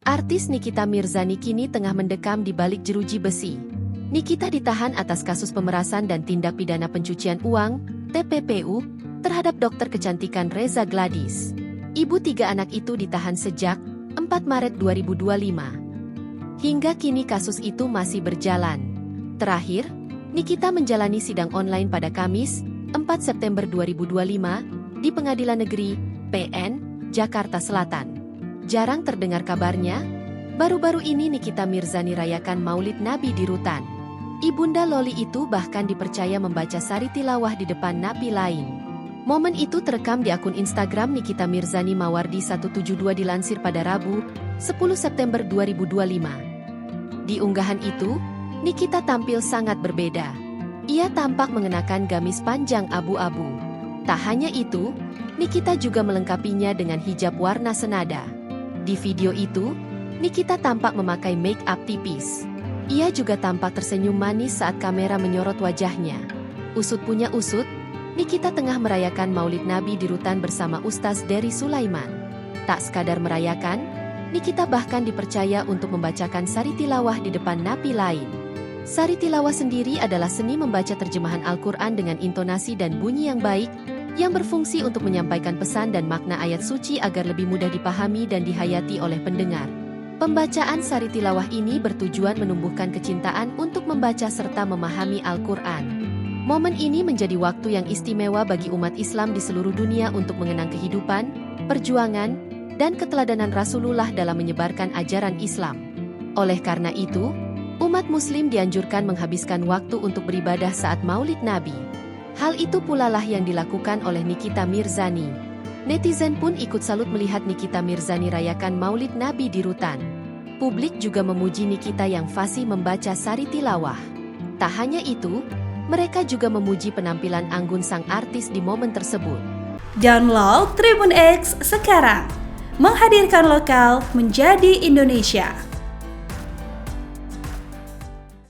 Artis Nikita Mirzani kini tengah mendekam di balik jeruji besi. Nikita ditahan atas kasus pemerasan dan tindak pidana pencucian uang (TPPU) terhadap dokter kecantikan Reza Gladys. Ibu 3 anak itu ditahan sejak 4 Maret 2025. Hingga kini kasus itu masih berjalan. Terakhir, Nikita menjalani sidang online pada Kamis, 4 September 2025, di Pengadilan Negeri PN, Jakarta Selatan. Jarang terdengar kabarnya, baru-baru ini Nikita Mirzani rayakan Maulid Nabi di rutan. Ibunda Loli itu bahkan dipercaya membaca sari tilawah di depan napi lain. Momen itu terekam di akun Instagram Nikita Mirzani Mawardi 172 dilansir pada Rabu, 10 September 2025. Di unggahan itu, Nikita tampil sangat berbeda. Ia tampak mengenakan gamis panjang abu-abu. Tak hanya itu, Nikita juga melengkapinya dengan hijab warna senada. Di video itu, Nikita tampak memakai make-up tipis. Ia juga tampak tersenyum manis saat kamera menyorot wajahnya. Usut punya usut, Nikita tengah merayakan Maulid Nabi di rutan bersama Ustaz Dery Sulaiman. Tak sekadar merayakan, Nikita bahkan dipercaya untuk membacakan sari tilawah di depan napi lain. Sari tilawah sendiri adalah seni membaca terjemahan Al-Quran dengan intonasi dan bunyi yang baik, yang berfungsi untuk menyampaikan pesan dan makna ayat suci agar lebih mudah dipahami dan dihayati oleh pendengar. Pembacaan sari tilawah ini bertujuan menumbuhkan kecintaan untuk membaca serta memahami Al-Quran. Momen ini menjadi waktu yang istimewa bagi umat Islam di seluruh dunia untuk mengenang kehidupan, perjuangan, dan keteladanan Rasulullah dalam menyebarkan ajaran Islam. Oleh karena itu, umat Muslim dianjurkan menghabiskan waktu untuk beribadah saat Maulid Nabi. Hal itu pula lah yang dilakukan oleh Nikita Mirzani. Netizen pun ikut salut melihat Nikita Mirzani rayakan Maulid Nabi di rutan. Publik juga memuji Nikita yang fasih membaca sari tilawah. Tak hanya itu, mereka juga memuji penampilan anggun sang artis di momen tersebut. Download Tribun X sekarang, menghadirkan lokal menjadi Indonesia.